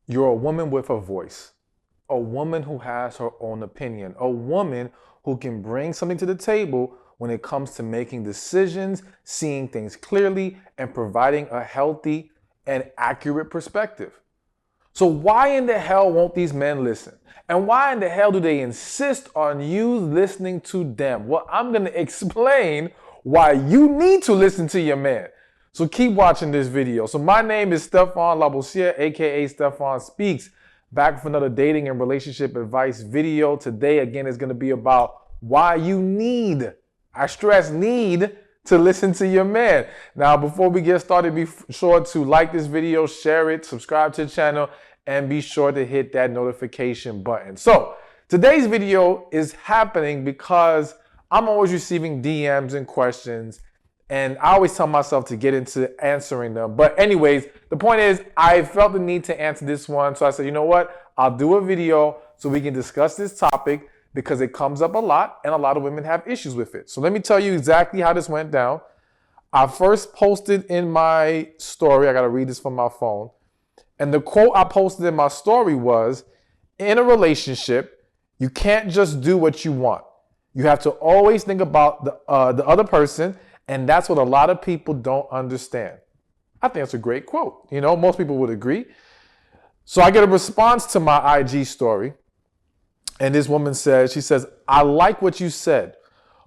You're a woman with a voice, a woman who has her own opinion, a woman who can bring something to the table when it comes to making decisions, seeing things clearly, and providing a healthy and accurate perspective. So why in the hell won't these men listen? And why in the hell do they insist on you listening to them? Well, I'm going to explain why you need to listen to your man. So keep watching this video. So my name is Stephan Labossiere, aka Stephan Speaks, back with another dating and relationship advice video. Today, again, is going to be about why you need, I stress need, to listen to your man. Now, before we get started, be sure to like this video, share it, subscribe to the channel, and be sure to hit that notification button. So today's video is happening because I'm always receiving DMs and questions, and I always tell myself to get into answering them. But anyways, the point is I felt the need to answer this one. So I said, you know what? I'll do a video so we can discuss this topic because it comes up a lot and a lot of women have issues with it. So let me tell you exactly how this went down. I first posted in my story, I got to read this from my phone. And the quote I posted in my story was, in a relationship, you can't just do what you want. You have to always think about the other person. And that's what a lot of people don't understand. I think it's a great quote. You know, most people would agree. So I get a response to my IG story. And this woman says, she says, I like what you said,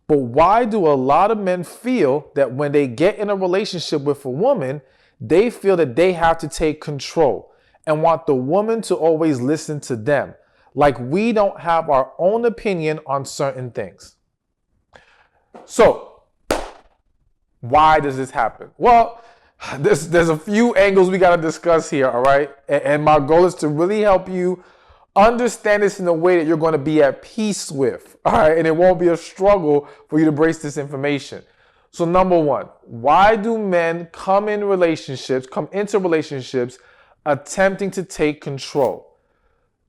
but why do a lot of men feel that when they get in a relationship with a woman, they feel that they have to take control and want the woman to always listen to them? Like we don't have our own opinion on certain things. So why does this happen? Well, there's a few angles we got to discuss here, all right? And my goal is to really help you understand this in a way that you're going to be at peace with, all right? And it won't be a struggle for you to embrace this information. So number one, why do men come into relationships attempting to take control?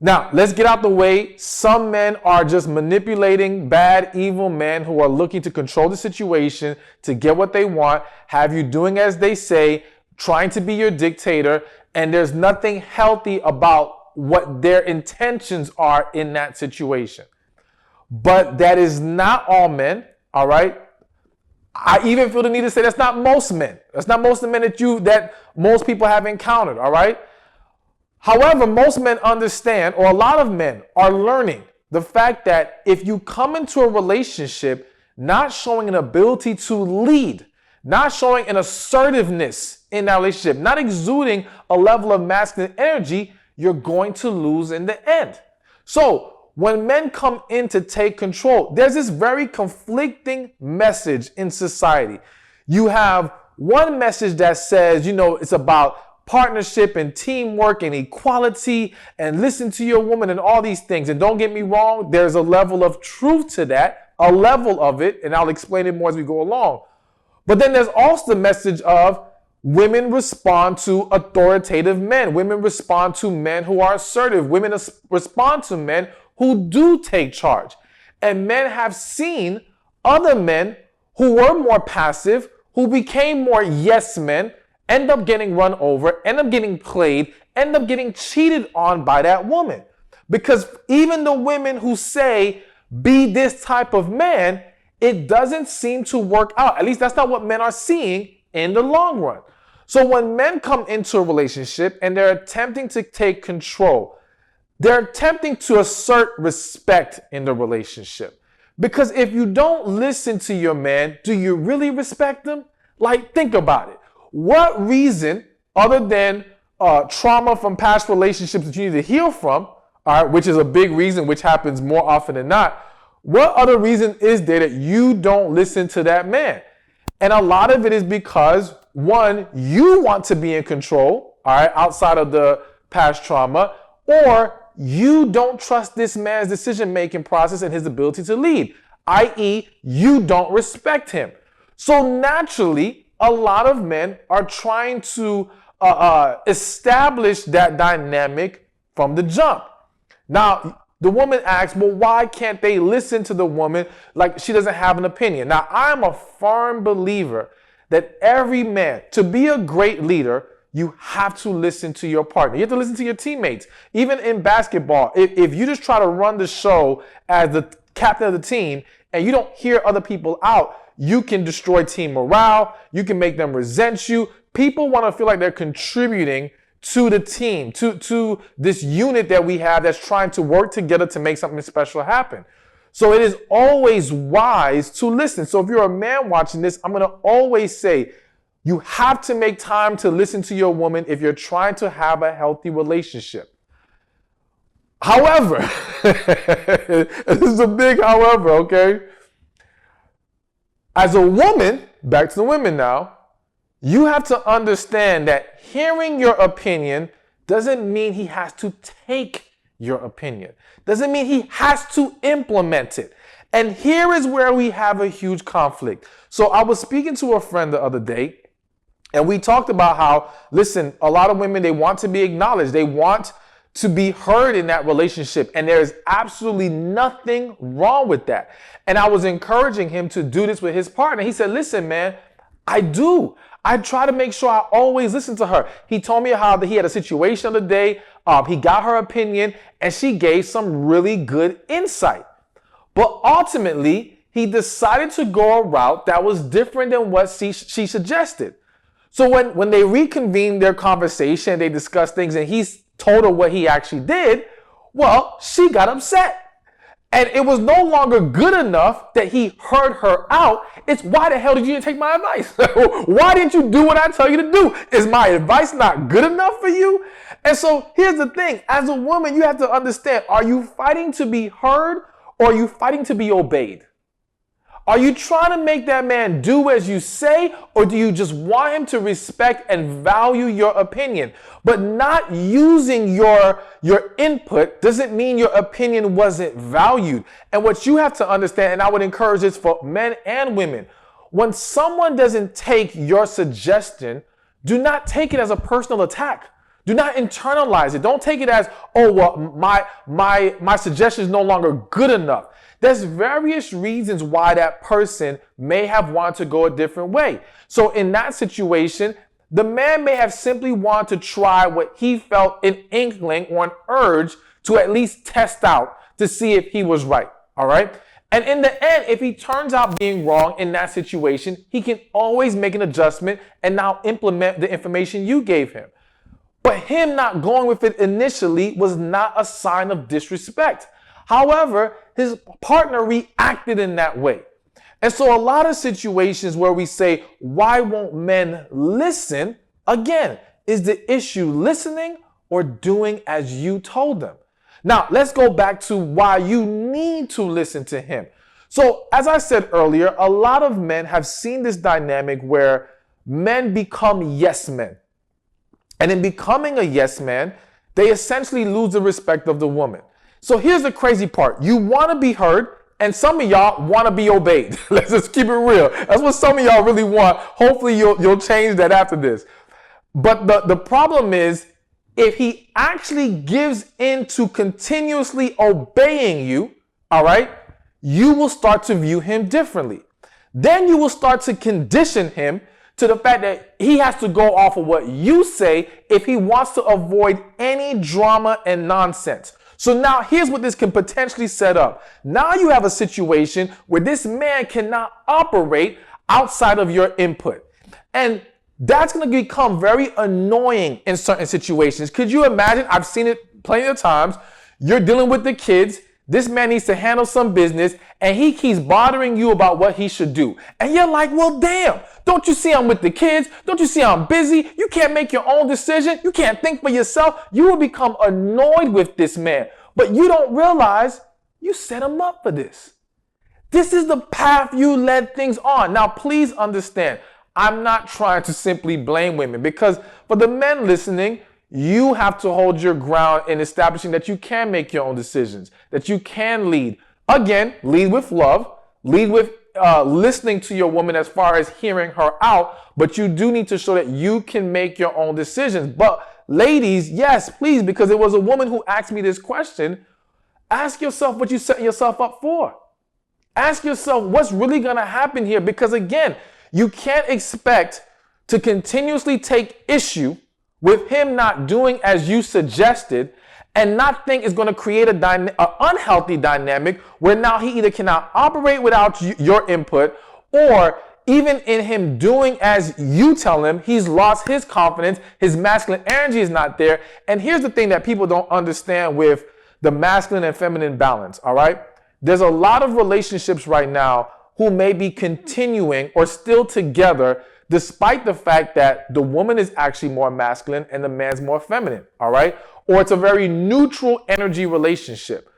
Now, let's get out the way. Some men are just manipulating, bad, evil men who are looking to control the situation to get what they want, have you doing as they say, trying to be your dictator, and there's nothing healthy about what their intentions are in that situation. But that is not all men, all right? I even feel the need to say that's not most men. That's not most of the men that most people have encountered, all right? However, most men understand, or a lot of men are learning the fact that if you come into a relationship not showing an ability to lead, not showing an assertiveness in that relationship, not exuding a level of masculine energy, you're going to lose in the end. So when men come in to take control, there's this very conflicting message in society. You have one message that says, you know, it's about partnership and teamwork and equality and listen to your woman and all these things. And don't get me wrong, there's a level of truth to that, a level of it, and I'll explain it more as we go along. But then there's also the message of women respond to authoritative men. Women respond to men who are assertive. Women respond to men who do take charge. And men have seen other men who were more passive, who became more yes men, end up getting run over, end up getting played, end up getting cheated on by that woman. Because even the women who say, be this type of man, it doesn't seem to work out. At least that's not what men are seeing in the long run. So when men come into a relationship and they're attempting to take control, they're attempting to assert respect in the relationship. Because if you don't listen to your man, do you really respect him? Like, think about it. What reason, other than trauma from past relationships that you need to heal from, all right, which is a big reason, which happens more often than not, what other reason is there that you don't listen to that man? And a lot of it is because, one, you want to be in control, all right, outside of the past trauma, or you don't trust this man's decision-making process and his ability to lead, i.e., you don't respect him. So naturally, a lot of men are trying to establish that dynamic from the jump. Now, the woman asks, well, why can't they listen to the woman like she doesn't have an opinion? Now, I'm a firm believer that every man, to be a great leader, you have to listen to your partner. You have to listen to your teammates. Even in basketball, if you just try to run the show as the captain of the team and you don't hear other people out, you can destroy team morale. You can make them resent you. People want to feel like they're contributing to the team, to this unit that we have that's trying to work together to make something special happen. So it is always wise to listen. So if you're a man watching this, I'm going to always say, you have to make time to listen to your woman if you're trying to have a healthy relationship. However, this is a big however, okay? As a woman, back to the women now, you have to understand that hearing your opinion doesn't mean he has to take your opinion. Doesn't mean he has to implement it. And here is where we have a huge conflict. So I was speaking to a friend the other day, and we talked about how, listen, a lot of women, they want to be acknowledged. They want to be heard in that relationship. And there is absolutely nothing wrong with that. And I was encouraging him to do this with his partner. He said, listen, man, I do. I try to make sure I always listen to her. He told me how he had a situation the other day. He got her opinion and she gave some really good insight. But ultimately, he decided to go a route that was different than what she suggested. So when they reconvened their conversation, they discussed things and he told her what he actually did, well, she got upset. And it was no longer good enough that he heard her out. It's why the hell did you take my advice? Why didn't you do what I tell you to do? Is my advice not good enough for you? And so here's the thing. As a woman, you have to understand, are you fighting to be heard or are you fighting to be obeyed? Are you trying to make that man do as you say, or do you just want him to respect and value your opinion? But not using your input doesn't mean your opinion wasn't valued. And what you have to understand, and I would encourage this for men and women, when someone doesn't take your suggestion, do not take it as a personal attack. Do not internalize it. Don't take it as, oh, well, my suggestion is no longer good enough. There's various reasons why that person may have wanted to go a different way. So in that situation, the man may have simply wanted to try what he felt an inkling or an urge to at least test out to see if he was right. All right. And in the end, if he turns out being wrong in that situation, he can always make an adjustment and now implement the information you gave him. But him not going with it initially was not a sign of disrespect. However, his partner reacted in that way. And so a lot of situations where we say, why won't men listen? Again, is the issue listening or doing as you told them? Now, let's go back to why you need to listen to him. So as I said earlier, a lot of men have seen this dynamic where men become yes men. And in becoming a yes man, they essentially lose the respect of the woman. So here's the crazy part. You want to be heard, and some of y'all want to be obeyed. Let's just keep it real. That's what some of y'all really want. Hopefully you'll change that after this. But the problem is, if he actually gives in to continuously obeying you, all right, you will start to view him differently. Then you will start to condition him to the fact that he has to go off of what you say if he wants to avoid any drama and nonsense. So now here's what this can potentially set up. Now you have a situation where this man cannot operate outside of your input. And that's going to become very annoying in certain situations. Could you imagine? I've seen it plenty of times. You're dealing with the kids. This man needs to handle some business and he keeps bothering you about what he should do. And you're like, well, damn, don't you see I'm with the kids? Don't you see I'm busy? You can't make your own decision. You can't think for yourself. You will become annoyed with this man, but you don't realize you set him up for this. This is the path you led things on. Now, please understand, I'm not trying to simply blame women, because for the men listening, you have to hold your ground in establishing that you can make your own decisions, that you can lead. Again, lead with love, lead with listening to your woman as far as hearing her out, but you do need to show that you can make your own decisions. But ladies, yes, please, because it was a woman who asked me this question, ask yourself what you're setting yourself up for. Ask yourself what's really going to happen here, because again, you can't expect to continuously take issue with him not doing as you suggested, and not think it's going to create an unhealthy dynamic where now he either cannot operate without your input, or even in him doing as you tell him, he's lost his confidence, his masculine energy is not there. And here's the thing that people don't understand with the masculine and feminine balance, all right? There's a lot of relationships right now who may be continuing or still together despite the fact that the woman is actually more masculine and the man's more feminine, all right? Or it's a very neutral energy relationship.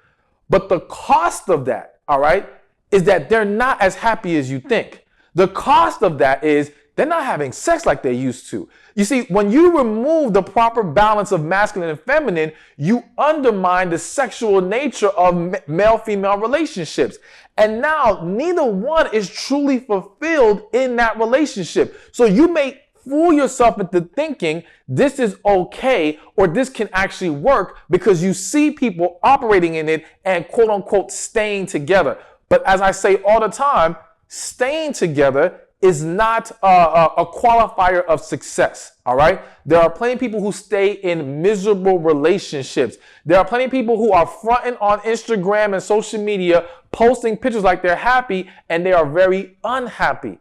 But the cost of that, all right, is that they're not as happy as you think. The cost of that is they're not having sex like they used to. You see, when you remove the proper balance of masculine and feminine, you undermine the sexual nature of male-female relationships. And now neither one is truly fulfilled in that relationship. So you may fool yourself into thinking this is okay or this can actually work because you see people operating in it and quote unquote staying together. But as I say all the time, staying together is not a qualifier of success, all right? There are plenty of people who stay in miserable relationships. There are plenty of people who are fronting on Instagram and social media, posting pictures like they're happy, and they are very unhappy.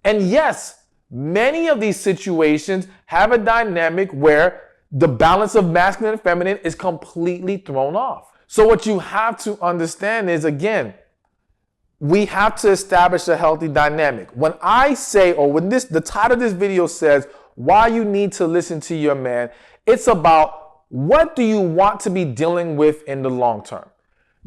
And yes, many of these situations have a dynamic where the balance of masculine and feminine is completely thrown off. So what you have to understand is, again, we have to establish a healthy dynamic. When I say, or when the title of this video says, why you need to listen to your man, it's about what do you want to be dealing with in the long term?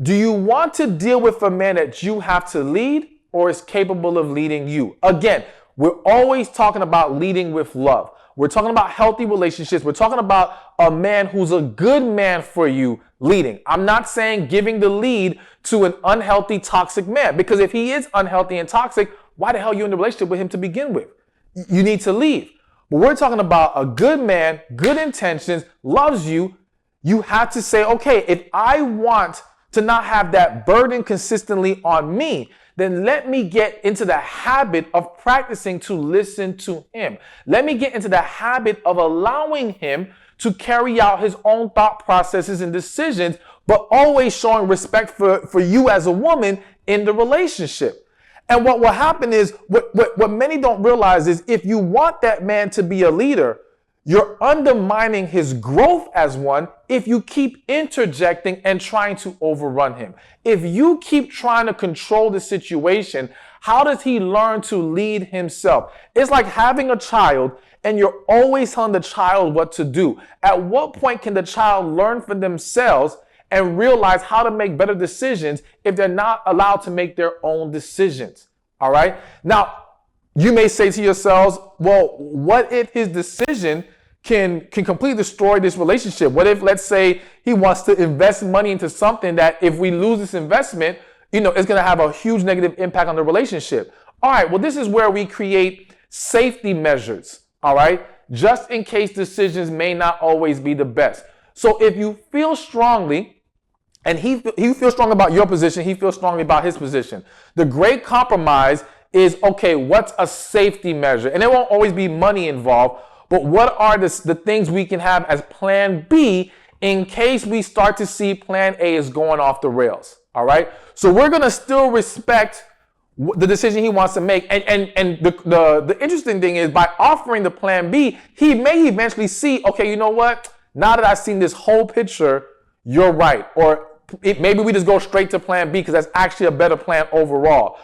Do you want to deal with a man that you have to lead or is capable of leading you? Again, we're always talking about leading with love. We're talking about healthy relationships. We're talking about a man who's a good man for you leading. I'm not saying giving the lead to an unhealthy, toxic man, because if he is unhealthy and toxic, why the hell are you in a relationship with him to begin with? You need to leave. But we're talking about a good man, good intentions, loves you. You have to say, okay, if I want to not have that burden consistently on me, then let me get into the habit of practicing to listen to him. Let me get into the habit of allowing him to carry out his own thought processes and decisions, but always showing respect for you as a woman in the relationship. And what will happen is, what many don't realize is if you want that man to be a leader, you're undermining his growth as one if you keep interjecting and trying to overrun him. If you keep trying to control the situation, how does he learn to lead himself? It's like having a child and you're always telling the child what to do. At what point can the child learn for themselves and realize how to make better decisions if they're not allowed to make their own decisions? All right? Now, you may say to yourselves, well, what if his decision can completely destroy this relationship? What if, let's say, he wants to invest money into something that if we lose this investment, it's going to have a huge negative impact on the relationship? All right, well, this is where we create safety measures, all right, just in case decisions may not always be the best. So if you feel strongly, and he feels strong about your position, he feels strongly about his position, the great compromise is, okay, what's a safety measure? And there won't always be money involved, but what are the things we can have as plan B in case we start to see plan A is going off the rails, all right? So we're going to still respect the decision he wants to make. And the interesting thing is, by offering the plan B, he may eventually see, okay, you know what? Now that I've seen this whole picture, you're right. Or maybe we just go straight to plan B because that's actually a better plan overall.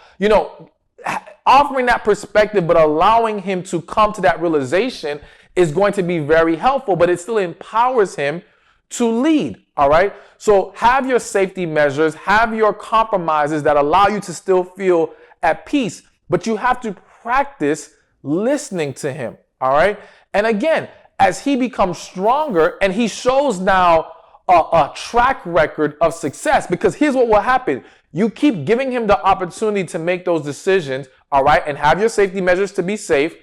Offering that perspective, but allowing him to come to that realization is going to be very helpful, but it still empowers him to lead, all right? So have your safety measures, have your compromises that allow you to still feel at peace, but you have to practice listening to him, all right? And again, as he becomes stronger and he shows now a track record of success, because here's what will happen. You keep giving him the opportunity to make those decisions, all right, and have your safety measures to be safe.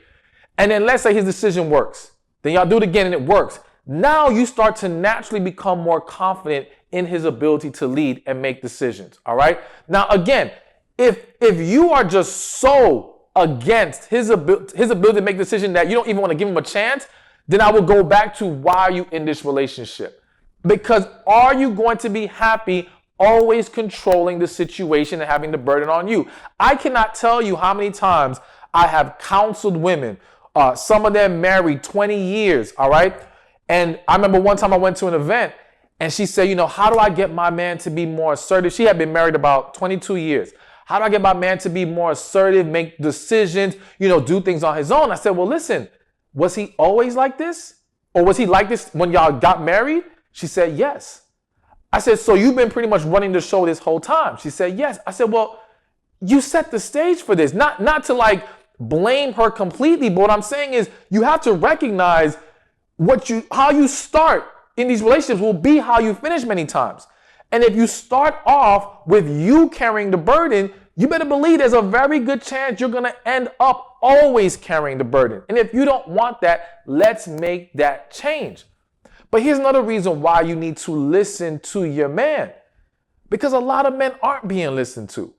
And then let's say his decision works. Then y'all do it again and it works. Now you start to naturally become more confident in his ability to lead and make decisions, all right? Now, again, if you are just so against his ability to make decisions that you don't even want to give him a chance, then I will go back to why are you in this relationship? Because are you going to be happy always controlling the situation and having the burden on you? I cannot tell you how many times I have counseled women, some of them married 20 years, all right? And I remember one time I went to an event and she said, how do I get my man to be more assertive? She had been married about 22 years. How do I get my man to be more assertive, make decisions, do things on his own? I said, well, listen, was he always like this? Or was he like this when y'all got married? She said, yes. I said, so you've been pretty much running the show this whole time? She said, yes. I said, well, you set the stage for this. Not to like blame her completely, but what I'm saying is you have to recognize how you start in these relationships will be how you finish many times. And if you start off with you carrying the burden, you better believe there's a very good chance you're going to end up always carrying the burden. And if you don't want that, let's make that change. But here's another reason why you need to listen to your man. Because a lot of men aren't being listened to.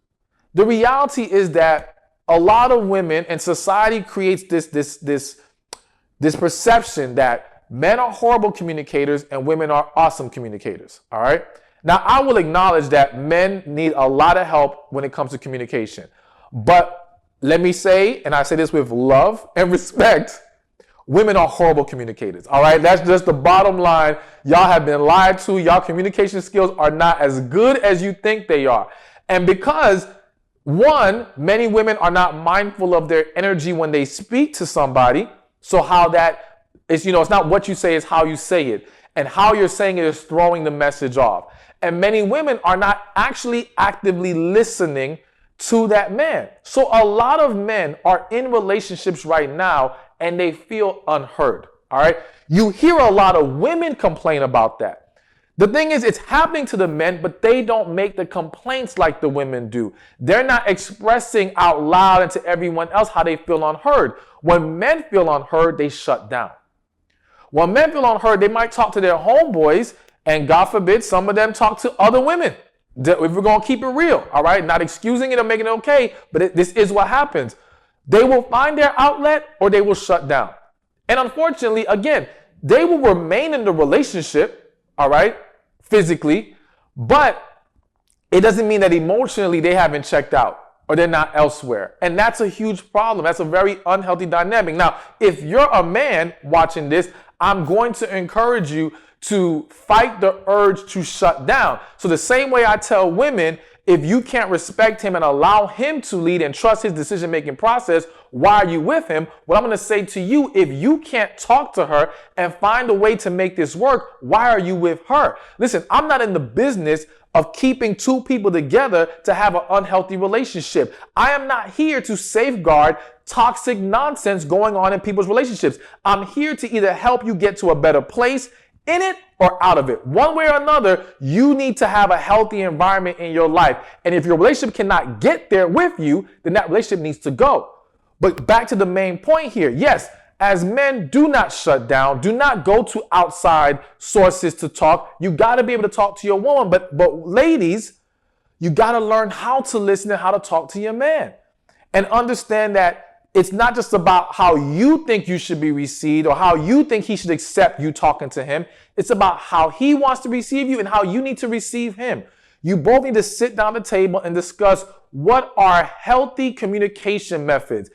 The reality is that a lot of women and society creates this perception that men are horrible communicators and women are awesome communicators. All right. Now, I will acknowledge that men need a lot of help when it comes to communication. But let me say, and I say this with love and respect, women are horrible communicators. All right. That's just the bottom line. Y'all have been lied to. Y'all communication skills are not as good as you think they are. And because one, many women are not mindful of their energy when they speak to somebody. So how that is, it's not what you say, it's how you say it. And how you're saying it is throwing the message off. And many women are not actually actively listening to that man. So a lot of men are in relationships right now and they feel unheard. All right. You hear a lot of women complain about that. The thing is, it's happening to the men, but they don't make the complaints like the women do. They're not expressing out loud and to everyone else how they feel unheard. When men feel unheard, they shut down. When men feel unheard, they might talk to their homeboys, and God forbid, some of them talk to other women. If we're going to keep it real, all right? Not excusing it or making it okay, but this is what happens. They will find their outlet or they will shut down. And unfortunately, again, they will remain in the relationship, all right, physically, but it doesn't mean that emotionally they haven't checked out or they're not elsewhere. And that's a huge problem. That's a very unhealthy dynamic. Now, if you're a man watching this, I'm going to encourage you to fight the urge to shut down. So the same way I tell women, if you can't respect him and allow him to lead and trust his decision-making process, why are you with him? What I'm going to say to you, if you can't talk to her and find a way to make this work, why are you with her? Listen, I'm not in the business of keeping two people together to have an unhealthy relationship. I am not here to safeguard toxic nonsense going on in people's relationships. I'm here to either help you get to a better place in it or out of it. One way or another, you need to have a healthy environment in your life. And if your relationship cannot get there with you, then that relationship needs to go. But back to the main point here. Yes, as men, do not shut down. Do not go to outside sources to talk. You got to be able to talk to your woman. But ladies, you got to learn how to listen and how to talk to your man. And understand that it's not just about how you think you should be received or how you think he should accept you talking to him. It's about how he wants to receive you and how you need to receive him. You both need to sit down at the table and discuss what are healthy communication methods.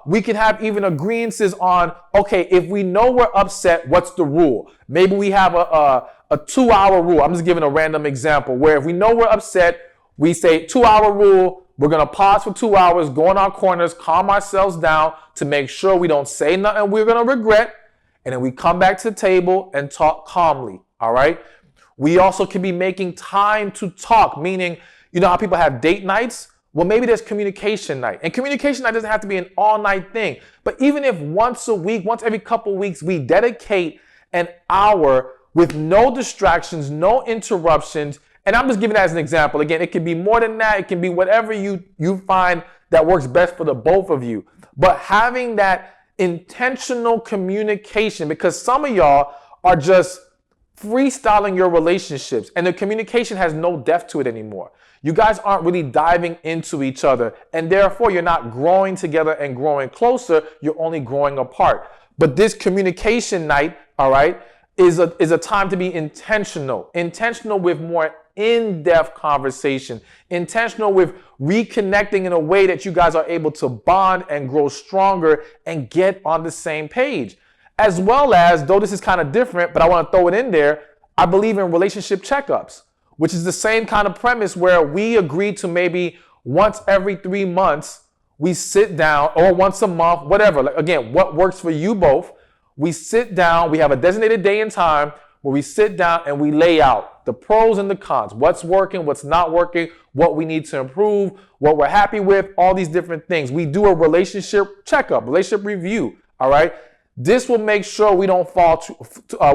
We can have even agreements on, okay, if we know we're upset, what's the rule? Maybe we have a 2-hour rule. I'm just giving a random example where if we know we're upset, we say 2-hour rule. We're going to pause for 2 hours, go in our corners, calm ourselves down to make sure we don't say nothing we're going to regret. And then we come back to the table and talk calmly. All right. We also can be making time to talk, meaning, you know how people have date nights? Well, maybe there's communication night. And communication night doesn't have to be an all-night thing. But even if once a week, once every couple of weeks, we dedicate an hour with no distractions, no interruptions. And I'm just giving that as an example. Again, it can be more than that. It can be whatever you find that works best for the both of you. But having that intentional communication, because some of y'all are just freestyling your relationships and the communication has no depth to it anymore. You guys aren't really diving into each other, and therefore you're not growing together and growing closer. You're only growing apart. But this communication night, all right, is a time to be intentional with more in-depth conversation, intentional with reconnecting in a way that you guys are able to bond and grow stronger and get on the same page. As well as, though this is kind of different, but I want to throw it in there, I believe in relationship checkups, which is the same kind of premise where we agree to maybe once every 3 months, we sit down, or once a month, whatever. Like, again, what works for you both. We sit down, we have a designated day and time where we sit down and we lay out the pros and the cons, what's working, what's not working, what we need to improve, what we're happy with, all these different things. We do a relationship checkup, relationship review, all right? This will make sure we don't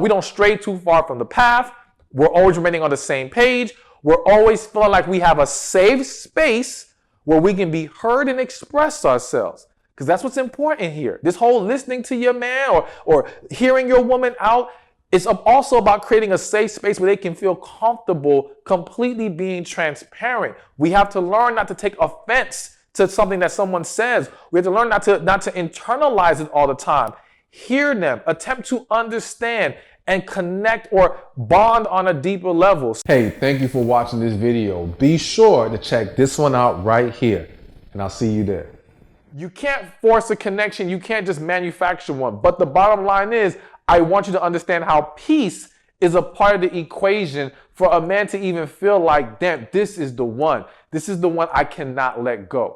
we don't stray too far from the path. We're always remaining on the same page. We're always feeling like we have a safe space where we can be heard and express ourselves. Because that's what's important here. This whole listening to your man or hearing your woman out, it's also about creating a safe space where they can feel comfortable completely being transparent. We have to learn not to take offense to something that someone says. We have to learn not to internalize it all the time. Hear them, attempt to understand and connect or bond on a deeper level. Hey, thank you for watching this video. Be sure to check this one out right here, and I'll see you there. You can't force a connection. You can't just manufacture one. But the bottom line is, I want you to understand how peace is a part of the equation for a man to even feel like, damn, this is the one. This is the one I cannot let go.